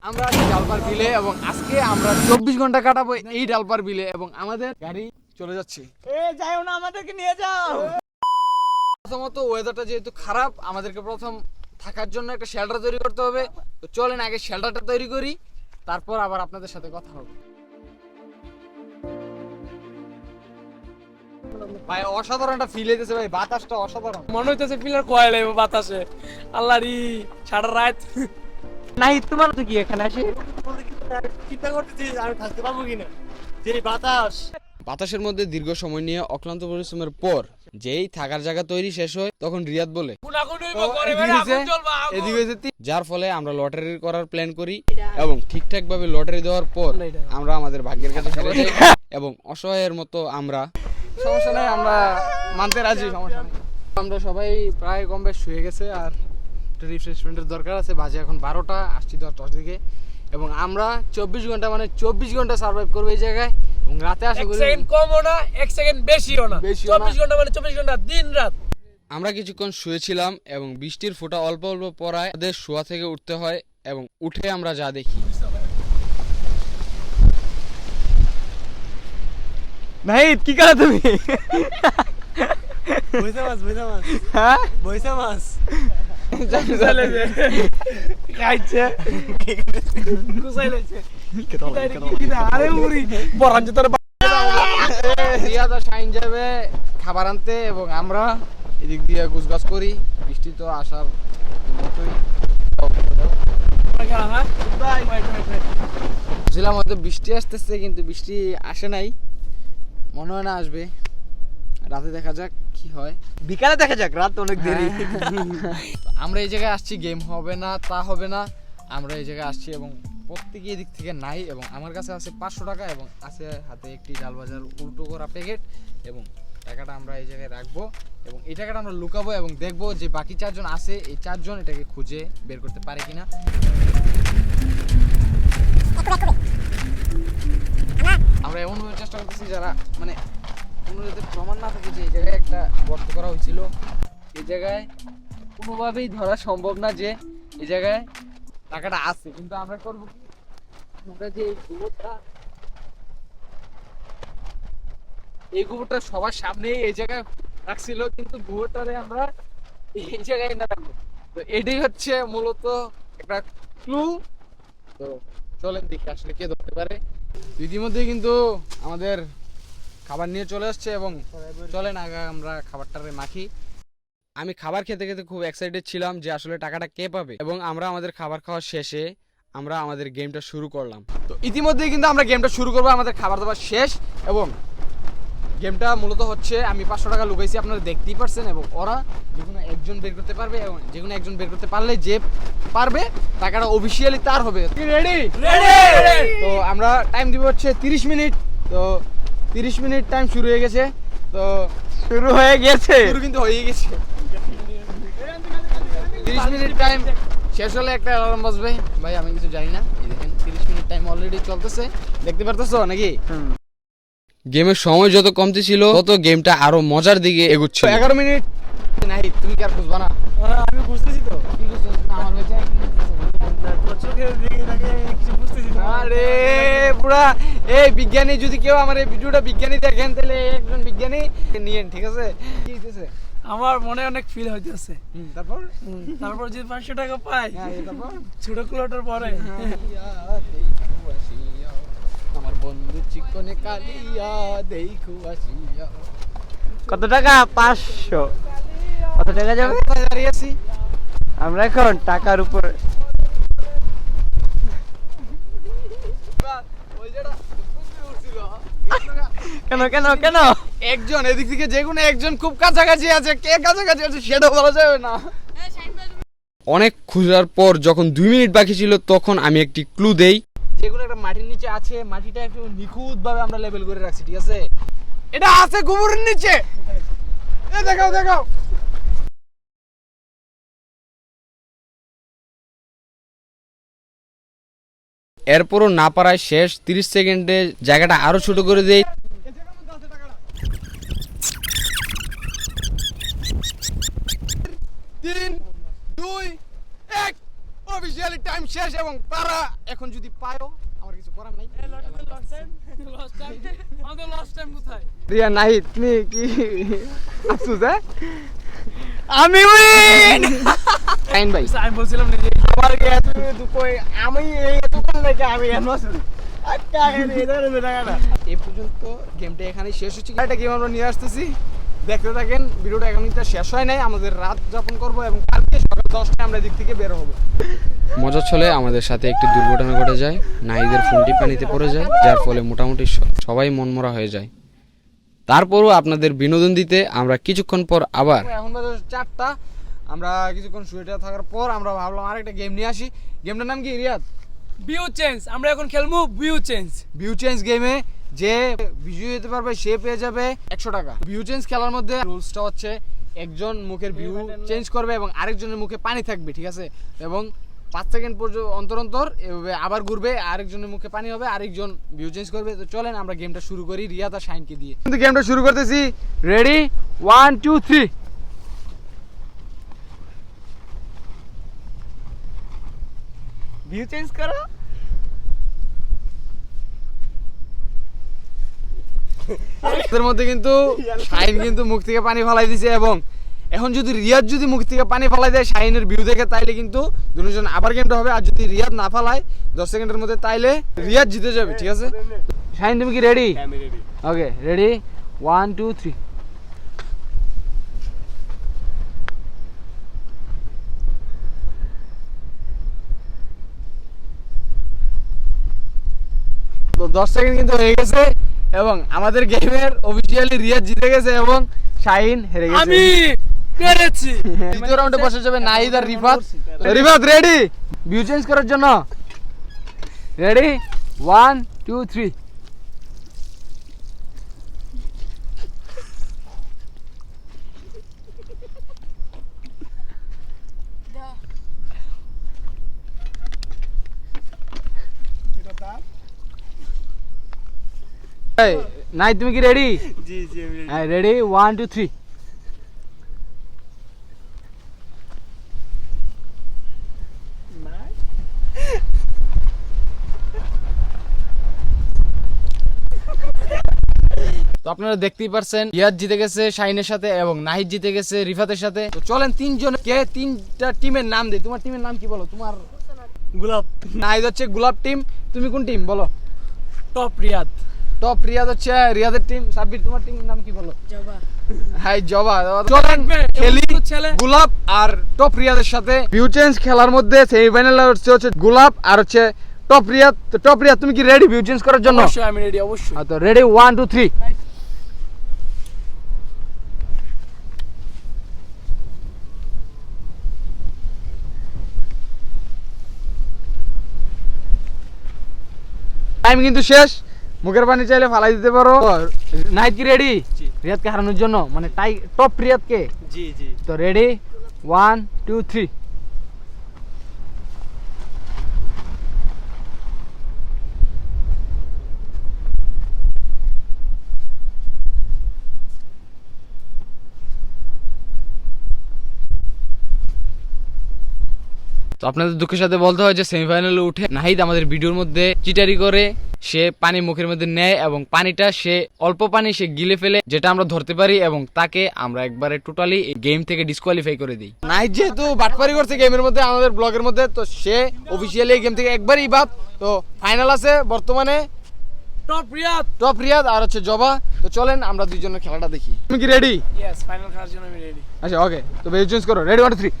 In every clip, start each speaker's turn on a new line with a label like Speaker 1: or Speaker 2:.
Speaker 1: আমরা আছি ডালপার বিলে এবং আজকে আমরা 24 ঘন্টা কাটাবো এই ডালপার বিলে এবং আমাদের গাড়ি চলে যাচ্ছে।
Speaker 2: যাও না, আমাদেরকে নিয়ে যাও।
Speaker 1: প্রথমত ওয়েদারটা যেহেতু খারাপ, আমাদেরকে প্রথম থাকার জন্য একটা শেল্টার তৈরি করতে হবে। তো চলেন আগে শেল্টারটা তৈরি করি, তারপর আবার আপনাদের সাথে কথা হবে। ভাই অসাধারণ একটা ফিল হইতেছে ভাই, বাতাসটা অসাধারণ
Speaker 2: মনে হইতেছে পিলার কয়েল বাতাসে। আল্লাহ রি সারা রাত নাই। তোমার তো কি এখানে আসে চিন্তা করতেছি আমি থাকতে পারবো কিনা, যে বাতাস।
Speaker 1: বাতাসের মধ্যে দীর্ঘ সময় নিয়ে অক্লান্ত পরিশ্রমের পর যেই থাকার জায়গা তৈরি শেষ হয় তখন রিয়াদ বলে যার ফলে আমরা লটারি করার প্ল্যান করি এবং ঠিকঠাক ভাবে লটারি দেওয়ার পর আমরা আমাদের ভাগ্যের কাছে ফিরে যাই এবং অসহায়ের মতো আমরা সমস্যা নাই, আমরা মানতে রাজি, সমস্যা নেই। আমরা সবাই প্রায় কম বেশ শুয়ে গেছে আর একটা রিফ্রেশমেন্টের দরকার আছে। বাজে এখন 12টা, আসছি 10টার দিকে এবং আমরা 24 ঘন্টা মানে 24 ঘন্টা সার্ভাইভ করবো এই জায়গায় এবং রাতে আশা করি
Speaker 2: 1 সেকেন্ড কমও না 1 সেকেন্ড বেশিও না। 24 ঘন্টা মানে 24 ঘন্টা দিন রাত।
Speaker 1: আমরা কিছুক্ষণ শুয়েছিলাম এবং বৃষ্টির ফোঁটা অল্প অল্প পড়ায় আমাদের শোয়া থেকে উঠতে হয় এবং উঠে আমরা যা দেখি
Speaker 2: ভাই কি করো তুমি? বইসা মাছ হ্যাঁ বইসা মাছ খাইছে কুসাইলেছে আরে উরি বরান যে তোর
Speaker 1: রিয়াদ আর শাইন যাবে খাবার আনতে এবং আমরা এদিক দিয়ে গুছগাছ করি। বৃষ্টি তো আসার মতোই, বুঝলাম হয়তো বৃষ্টি আসতেছে কিন্তু বৃষ্টি আসে নাই, মনে হয় না আসবে। রাতে দেখা যাক কি হয়,
Speaker 2: বিকালে দেখা যাক, রাত অনেক দেরি।
Speaker 1: আমরা এই জায়গায় আসছি গেম হবে না তা হবে না, আমরা এই জায়গায় আসছি এবং প্রত্যেকে এদিক থেকে নাই এবং আমার কাছে আছে 500 টাকা এবং আছে হাতে একটি ডাল ভাজার উল্টো করা প্যাকেট এবং টাকাটা আমরা এই জায়গায় রাখবো এবং এই টাকাটা আমরা লুকাবো এবং দেখবো যে বাকি 4 জন আছে, এই 4 জন এটাকে খুঁজে বের করতে পারে কিনা। আমরা এমনভাবে চেষ্টা করতেছি যারা মানে কোনো যাতে প্রমাণ না থাকে যে এই জায়গায় একটা গর্ত করা হয়েছিল। এই জায়গায় কোনোভাবেই ধরা সম্ভব না যে এই জায়গায় টাকাটা আছে, কিন্তু আমরা করবো কি, আমরা যে এই গোবরটা সবার সামনে এই জায়গায় রাখছিল কিন্তু গোবরটারে আমরা এই জায়গায় না রাখবো। তো এটাই হচ্ছে মূলত একটা ক্লু। তো চলেন দেখি আসলে কে ধরতে পারে। ইতিমধ্যে কিন্তু আমাদের খাবার নিয়ে চলে আসছে এবং চলেন আগে আমরা খাবারটারে মাখি। আমি খাবার খেতে খেতে খুব এক্সাইটেড ছিলাম যে আসলে টাকাটা কে পাবে এবং আমরা আমাদের খাবার খাওয়ার শেষে আমরা আমাদের গেমটা শুরু করলাম। তো ইতিমধ্যে কিন্তু আমরা গেমটা শুরু করবো, আমাদের খাবার দাবার শেষ এবং গেমটা মূলত হচ্ছে আমি 500 টাকা লুকাইছি, আপনারা দেখতেই পারছেন এবং ওরা যেকোনো একজন বের করতে পারবে এবং যেকোনো একজন বের করতে পারলে যে পারবে টাকাটা অফিসিয়ালি তার হবে। রেডি? তো আমরা টাইম দিব হচ্ছে 30 মিনিট। তো 30 মিনিট টাইম শুরু হয়ে গেছে। তো শুরু কিন্তু হয়ে গেছে। 30 মিনিট টাইম শেষ হলে একটা অ্যালার্ম বাজবে। ভাই আমি কিছু জানি না, এই দেখেন 30 মিনিট টাইম অলরেডি চলতেছে, দেখতে পারতেছো নাকি? গেমের সময় যত কমতে ছিল তত গেমটা আরো মজার দিকে এগোচ্ছিল। 11 মিনিট নাই, তুমি কি আর বুঝবা না?
Speaker 2: আমি বুঝতেছি তো
Speaker 1: কি বুঝতেছ না? আমার বেঁচে আরে পুরা এই বিজ্ঞানী, যদি কেউ আমার এই ভিডিওটা বিজ্ঞানী দেখেন তাহলে একজন বিজ্ঞানী নিয়েন, ঠিক আছে? কি হইতেছে?
Speaker 2: আমার মনে অনেক ফিল হইতেছে। তারপর যে 500 টাকা পাই ছোট ক্লোটার পরে
Speaker 1: আমার বন্ধু চিকনে কালিয়া দেখু আসিয়া।
Speaker 2: কত টাকা? 500। কত টাকা যাবে?
Speaker 1: দাঁড়িয়ে আছি
Speaker 2: আমরা এখন টাকার উপর। কেন কেন কেন?
Speaker 1: একজন এদিক থেকে যে কোনো একজন খুব কাছাকাছি আছে, কে কাছাকাছি আছে সেটা বলা যাবে না। অনেক খোঁজার পর যখন 2 মিনিট বাকি ছিল তখন আমি একটি ক্লু দেই। যেগুলো একটা মাটির নিচে আছে, মাটিটা একটু নিখুঁত ভাবে আমরা লেবেল করে রাখছি, ঠিক আছে? এটা আছে গোবরের নিচে। এই দেখাও দেখাও। এরপরও না পারায় শেষ 30 সেকেন্ডে জায়গাটা আরো ছোট করে দেই। 3, 2, 1 অফিশিয়ালি টাইম শেষ এবং তারা এখন যদি পায়ও আমার কিছু করার নাই। রিয়া নাহিদ তুমি কি আফসোস আমি উইন আইন ভাই
Speaker 2: আমি বলছিলাম না যে
Speaker 1: আমার কে এত দুপই আমি এই দোকান থেকে আমি এনওয়াসি আচ্ছা এদের টাকাটা এই পর্যন্ত গেমটা এখানেই শেষ হচ্ছে। একটা গেম আমরা নিয়ে আসতেছি, দেখতে থাকেন। ভিডিওটা এখন কিন্তু শেষ হয় নাই, আমাদের রাত যাপন করব এবং কালকে সকাল 10টায় আমরা দিক থেকে বের হব।
Speaker 3: মজার ছলে আমাদের সাথে একটি দুর্ঘটনা ঘটে যায়। নাহিদের ফোনটি পানিতে পড়ে যায়, যার ফলে মোটামুটি সবাই মনমরা হয়ে যায়। তারপরও আপনাদের বিনোদন দিতে আমরা কিছুক্ষণ পর আবার
Speaker 1: এখন বাজে 4টা, আমরা কিছুক্ষণ শুয়ে থাকার পর আমরা ভাবলাম আরেকটা গেম নিয়ে আসি। গেমটার নাম কি রিয়াদ?
Speaker 2: View change. আমরা এখন খেলবো ভিউ চেঞ্জ।
Speaker 1: ভিউ চেঞ্জ গেমে যে বিজয়ী হতে পারবে সে পেয়ে যাবে 100 টাকা। ভিউ চেঞ্জ খেলার মধ্যে রুলসটা হচ্ছে একজন মুখের ভিউ চেঞ্জ করবে এবং আরেকজনের মুখে পানি থাকবে, ঠিক আছে? এবং 5 সেকেন্ড পর্যন্ত অন্তর অন্তর এভাবে আবার ঘুরবে, আরেকজনের মুখে পানি হবে, আরেকজন ভিউ চেঞ্জ করবে। তো চলেন আমরা গেমটা শুরু করি রিয়াদ আর শাইনকে দিয়ে। কিন্তু গেমটা শুরু করতেছি, রেডি 1 2 3। ভিউ চেঞ্জ করো। এর মধ্যে কিন্তু শাইন কিন্তু মুখ থেকে পানি ফালাই দিছে এবং এখন যদি রিয়াদ যদি মুখ থেকে পানি ফালাই দেয় শাইনের ভিউ দেখে, তাইলে কিন্তু দুজন আবার গেমটা হবে। আর যদি রিয়াদ না ফালায় 10 সেকেন্ডের মধ্যে, তাইলে রিয়াদ জিতে যাবে, ঠিক আছে? শাইন তুমি কি রেডি?
Speaker 2: আমি রেডি।
Speaker 1: Okay ready 1 2 3। তো 10 সেকেন্ড কিন্তু হয়ে গেছে এবং আমাদের গেমের অফিশিয়ালি রিয়াদ জিতে গেছে এবং শাহিন হেরে গেছে।
Speaker 2: আমি পেরেছি।
Speaker 1: দ্বিতীয় রাউন্ডে বসে যাবে নাহিদ আর Rifat. Rifat ready view change করার জন্য? রেডি 1 2 3। নাহিদ তুমি কি রেডি?
Speaker 2: জি জি আমি রেডি।
Speaker 1: হ্যাঁ রেডি 1 2 3। তো আপনারা দেখতেই পারছেন রিয়াদ জিতে গেছে শাহিনের সাথে এবং নাহিদ জিতে গেছে রিফাতের সাথে। তো চলেন তিনজনকে তিনটা টিমের নাম দেই। তোমার টিমের নাম কি বলো? তোমার
Speaker 2: গোলাপ।
Speaker 1: নাহিদ হচ্ছে গোলাপ টিম, তুমি কোন টিম বলো?
Speaker 2: টপ রিয়াদ।
Speaker 1: টপ রিয়াদ হচ্ছে রিয়াদের টিম। সাব্বির তোমার টিমের নাম কি বলো?
Speaker 4: জবা।
Speaker 1: হাই জবা। চলেন খেলি গোলাপ আর টপ রিয়াদের সাথে। ভিউ চেঞ্জ খেলার মধ্যে সেমিফাইনাল হচ্ছে গোলাপ আর হচ্ছে টপ রিয়াদ। তো টপ রিয়াদ তুমি কি রেডি ভিউ চেঞ্জ করার জন্য?
Speaker 2: অবশ্যই আমি রেডি, অবশ্যই।
Speaker 1: তো রেডি 1 2 3। টাইম কিন্তু শেষ, মুখের পানি চাইলে ফালাই দিতে পারো। নাহিদ কি রেডি রিয়াদকে হারানোর জন্য, মানে টাই টপ রিয়াদকে?
Speaker 2: জি জি।
Speaker 1: তো রেডি 1 2 3। তো আপনাদের দুঃখের সাথে বলতে হয় যে সেমিফাইনালে উঠে নাহিদ আমাদের ভিডিওর মধ্যে চিটারি করে সে পানি মুখের মধ্যে নেয় এবং পানিটা সে অল্প পানি সে গিলে ফেলে, যেটা আমরা ধরতে পারি এবং তাকে আমরা একবারে টোটালি গেম থেকে ডিসকোয়ালিফাই করে দিই। নাহিদ যেহেতু বাটপারি করছে গেমের মধ্যে আমাদের ব্লগের মধ্যে, তো সে অফিসিয়ালি এই গেম থেকে একবারই বাদ। তো ফাইনাল আছে বর্তমানে
Speaker 2: টপ রিয়াদ।
Speaker 1: টপ রিয়াদ আর হচ্ছে জবা। তো চলেন আমরা দুইজনের খেলাটা দেখি। তুমি কি রেডি?
Speaker 2: ইয়েস, ফাইনাল খেলার জন্য আমি রেডি।
Speaker 1: আচ্ছা ওকে, তো ভিউ চেঞ্জ করো। রেডি 1 2 3।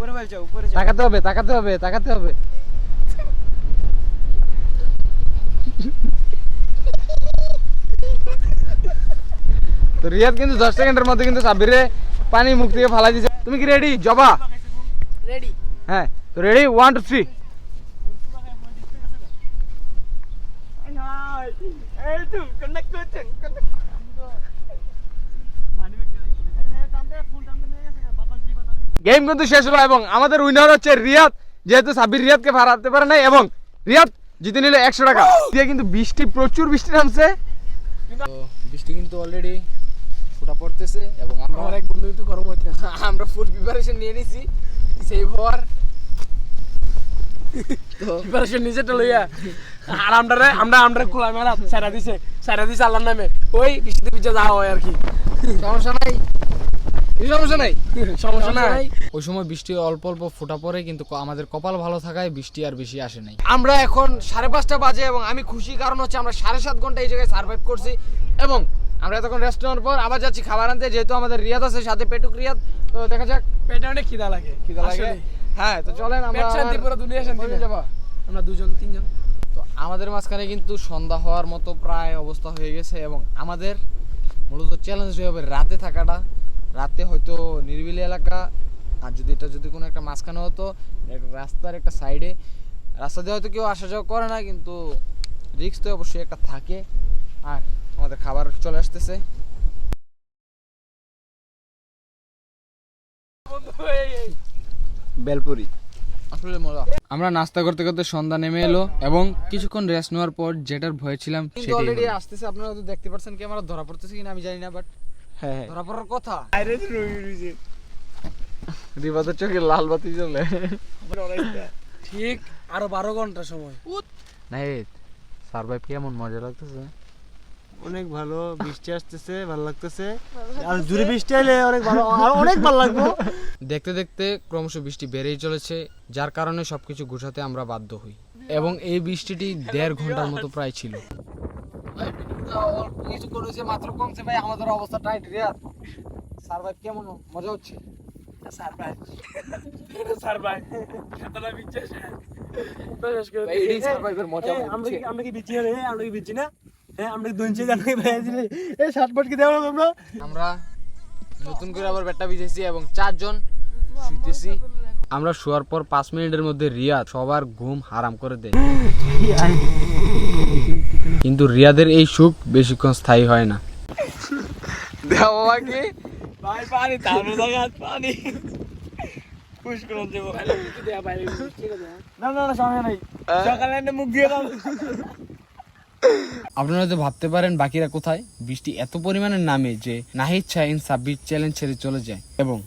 Speaker 2: উপরে বল যাও, উপরে যাও।
Speaker 1: তাকাতে হবে তাকাতে হবে তাকাতে হবে। তো রিয়াদ কিন্তু 10 সেকেন্ডের মধ্যে কিন্তু সাব্বিরে পানি মুখ থেকে ফালাই দিয়েছে। তুমি কি রেডি জবা?
Speaker 4: রেডি।
Speaker 1: হ্যাঁ তো রেডি 1 2 3।
Speaker 2: এই তো কন্ডাক্ট করছেন।
Speaker 1: গেম কিন্তু শেষ হলো এবং আমাদের উইনার হচ্ছে রিয়াদ, যেহেতু সাব্বির রিয়াদকে হারাতে পারে নাই এবং রিয়াদ জিতে নিল 100 টাকা দিয়ে। কিন্তু বৃষ্টি প্রচুর বৃষ্টি নামছে, তো বৃষ্টি কিন্তু অলরেডি ফোঁটা পড়তেছে এবং আমরা
Speaker 2: আমার এক বন্ধু কিন্তু গরম হইতেছে।
Speaker 1: আমরা ফুল প্রিপারেশন নিয়ে নিছি সেভ হওয়ার। তো
Speaker 2: প্রিপারেশন নিজেটা লইয়া আর আমরা খোলামেলা সারা দিছে আল্লাহর নামে, ওই বৃষ্টিতে ভিজে যাওয়া হয় আর কি।
Speaker 1: সমস্যা নাই, সমস্যা নাই,
Speaker 2: সমস্যা নাই।
Speaker 3: ওই সময় বৃষ্টি অল্প অল্প ফোঁটা পড়ে, কিন্তু আমাদের কপাল ভালো থাকায় বৃষ্টি আর বেশি আসে নাই।
Speaker 1: আমরা এখন 5:30 বাজে এবং আমি খুশি, কারণ হচ্ছে আমরা 7.5 ঘন্টা এই জায়গায় সার্ভাইভ করছি এবং আমরা এতক্ষণ রেস্ট নেওয়ার পর আবার যাচ্ছি খাবার আনতে, যেহেতু আমাদের রিয়াদ আছে সাথে, পেটুক রিয়াদ। তো দেখা যাক,
Speaker 2: পেটে অনেক খিদা লাগে।
Speaker 1: খিদা লাগে। হ্যাঁ, তো চলেন আমরা
Speaker 2: পেট শান্তি, পুরো দুনিয়া শান্তি
Speaker 1: হয়ে যাবো।
Speaker 2: আমরা 2-3 জন।
Speaker 3: তো আমাদের মাঝখানে কিন্তু সন্ধ্যা হওয়ার মতো প্রায় অবস্থা হয়ে গেছে এবং আমাদের মূলত চ্যালেঞ্জ হবে রাতে থাকাটা। রাতে হয়তো নিরিবিলি এলাকা, আর যদি কোনো একটা মাঝখানে হতো রাস্তার একটা সাইডে, রাস্তা দিয়ে হয়তো কেউ আসা যাওয়া করে না, কিন্তু রিস্ক তো অবশ্যই একটা থাকে। আর আমাদের খাবার চলে আসতেছে।
Speaker 1: বেলপুরি
Speaker 3: আসলে মজা। আমরা নাস্তা করতে করতে সন্ধ্যা নেমে এলো এবং কিছুক্ষণ রেস্ট নেওয়ার পর যেটার ভয় ছিলাম
Speaker 1: কিন্তু অলরেডি আসতেছে। আপনারা তো দেখতে পাচ্ছেন, ক্যামেরা ধরা পড়তেছে কিনা আমি জানি না, বাট
Speaker 2: হ্যাঁ,
Speaker 1: ধরা পড়ার কথা।
Speaker 2: আরে রইছে
Speaker 1: রিবাদের চোখে লাল বাতি জ্বলে।
Speaker 2: ঠিক আরো 12 ঘন্টা সময়।
Speaker 3: নাহিদ, সারভাইভ কেমন মজা লাগতেছে?
Speaker 2: অনেক ভালো, বৃষ্টি আসতেছে, ভালো লাগতেছে। আর জোরে বৃষ্টি এলে অনেক ভালো, আর অনেক ভালো লাগবে।
Speaker 3: দেখতে দেখতে ক্রমশ বৃষ্টি বেড়েই চলেছে, যার কারণে সবকিছু গুছাতে আমরা বাধ্য হই এবং এই বৃষ্টিটি 1.5 ঘন্টার মতো প্রায় ছিল।
Speaker 1: কিছু করেছে মাত্র কমছে ভাই, আমাদের অবস্থা টাইট। রিয়াদ সার্ভাইভ কেমন মজা হচ্ছে? এই সার্ভাইভের মজা হচ্ছে।
Speaker 2: আমরা কি বিচি রে? আমরা কি বিচি না? হ্যাঁ, আমরা দুইজন জানাই ভাই দিলে এই শার্ট কি দেওয়া আমরা।
Speaker 3: আমরা নতুন করে আবার ব্যাটটা ভিজেছি এবং 4 জন শুইতেছি। আমরা শোয়ার পর 5 মিনিটের মধ্যে রিয়াদ সবার ঘুম হারাম করে দেয়, কিন্তু রিয়াদের এই সুখ বেশিক্ষণ স্থায়ী হয় না।
Speaker 1: দেওয়া বাবা কি
Speaker 2: ভাই পানি তারও জায়গা পানি পুশ করে দেব। না সমস্যা নাই, সকালে এনে মুখ দিয়ে দাও।
Speaker 3: আপনারা তো ভাবতে পারেন বাকিরা কোথায়। বৃষ্টি এত পরিমাণে নামে যে নাহিদ শাহিন সাব্বির চ্যালেঞ্জ ছেড়ে চলে যায় এবং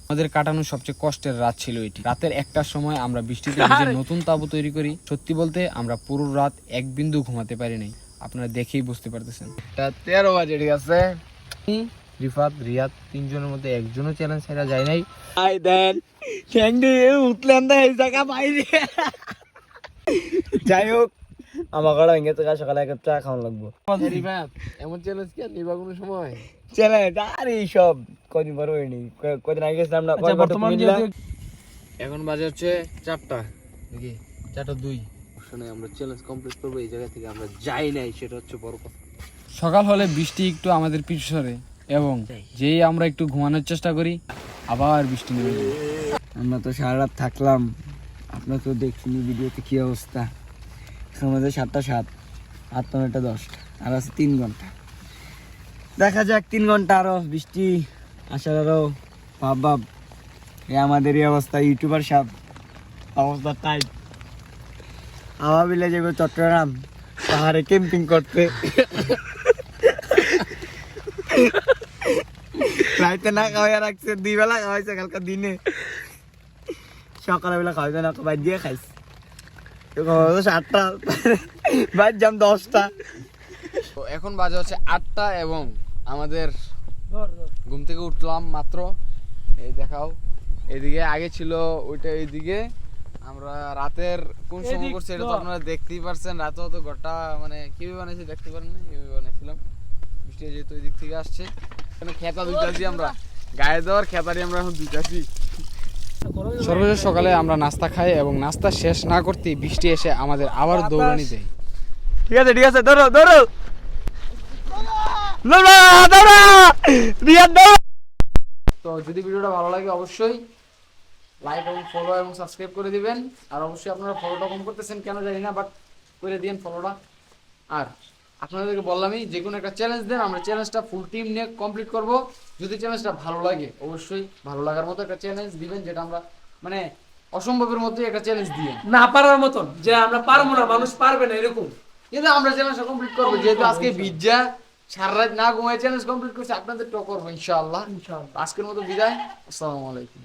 Speaker 3: আমাদের কাটানো সবচেয়ে কষ্টের রাত ছিল এটি। রাতের 1টার সময় আমরা বৃষ্টিতে ভিজে নতুন তাঁবু তৈরি করি। সত্যি বলতে আমরা পুরো রাত এক বিন্দু ঘুমাতে পারি নাই, আপনারা দেখেই বুঝতে পারতেছেন।
Speaker 1: 13 বাজে, ঠিক আছে।
Speaker 3: রিফাত, রিয়াদ 3 জনের মধ্যে একজনও চ্যালেঞ্জ ছেড়া যায় নাই।
Speaker 2: আই দেন ঠ্যাং দিয়ে উঠলেন না এই জায়গা বাইরে। যাই হোক, আমার ঘরে ভেঙে তো সকালে এক চা খাওয়া লাগবো।
Speaker 1: রিফাত এমন চ্যালেঞ্জ কি নিবা কোনো সময়?
Speaker 2: চ্যালেঞ্জ আর এই সব কদিন পর হয়নি, কদিন আগে গেছিলাম না।
Speaker 3: এখন বাজে হচ্ছে 4টা, দেখি 4:02। শুনে আমরা চ্যালেঞ্জ কমপ্লিট করবো এই জায়গা থেকে, আমরা যাই নাই, সেটা হচ্ছে বড় কথা। সকাল হলে বৃষ্টি একটু আমাদের পিছু সরে এবং যেই আমরা একটু ঘুমানোর চেষ্টা করি আবার বৃষ্টি নেমে যায়।
Speaker 2: আমরা তো সারা রাত থাকলাম, আপনার তো দেখছেন ভিডিওতে কি অবস্থা। আমাদের 7টা 7, 8টা 9টা 10, আর আছে 3 ঘন্টা। দেখা যাক 3 ঘন্টা আরো বৃষ্টি আসার আরো ভাব। আমাদের এই অবস্থা, ইউটিউবার সব অবস্থা টাইট। আবার বিলে যাবো চট্টগ্রাম পাহাড়ে ক্যাম্পিং করতে। রাইতে না খাওয়া রাখছে, 2 বেলা খাওয়াইছে কালকে দিনে। সকালবেলা খাওয়াইছে না, বাইর দিয়ে খাইছে। 7টা বাইর যাম 10টা।
Speaker 3: তো এখন বাজে হচ্ছে 8টা এবং আমাদের ঘুম থেকে উঠলাম মাত্র। এই দেখাও, এদিকে আগে ছিল ওইটা, এইদিকে আমরা রাতের কোন সময় করছি এটা তো আপনারা দেখতেই পারছেন। রাতে হয়তো ঘরটা মানে কিভাবে বানাইছি দেখতে পারেন না, কিভাবে বানাইছিলাম। বৃষ্টি যেহেতু ওই দিক থেকে আসছে, এখানে খেতা দুইটাছি, আমরা গায়ে দেওয়ার খেতারি আমরা এখন দুইটাছি। সর্বশেষ সকালে আমরা নাস্তা খাই এবং নাস্তা শেষ না করতেই বৃষ্টি এসে আমাদের আবার দৌড়ানি দেয়।
Speaker 2: ঠিক আছে, ধরো
Speaker 3: তো যদি ভিডিওটা ভালো লাগে অবশ্যই লাইক এবং ফলো এবং সাবস্ক্রাইব করে দিবেন। আর অবশ্যই আপনারা ফলোটা কম করতেছেন কেন জানি না, বাট করে দিন ফলোটা। আর আপনাদেরকে বললামই, যে কোনো একটা চ্যালেঞ্জ দেন, আমরা চ্যালেঞ্জটা ফুল টিম নিয়ে কমপ্লিট করব। যদি চ্যালেঞ্জটা ভালো লাগে অবশ্যই ভালো লাগার মতো একটা চ্যালেঞ্জ দিবেন, যেটা আমরা মানে অসম্ভবের মধ্যে একটা চ্যালেঞ্জ দিয়ে
Speaker 2: না পারার মতন, যে আমরা পারবো না, মানুষ পারবে না এরকম।
Speaker 3: কিন্তু আমরা চ্যালেঞ্জটা কমপ্লিট করবো, যেহেতু আজকে ভিজা
Speaker 1: সারা রাত না ঘুমায় চ্যালেঞ্জ কমপ্লিট করছে, আপনাদের টক করবো ইনশাআল্লাহ।
Speaker 2: ইনশাআল্লাহ।
Speaker 1: আজকের মতো বিদায়, আসসালামু আলাইকুম।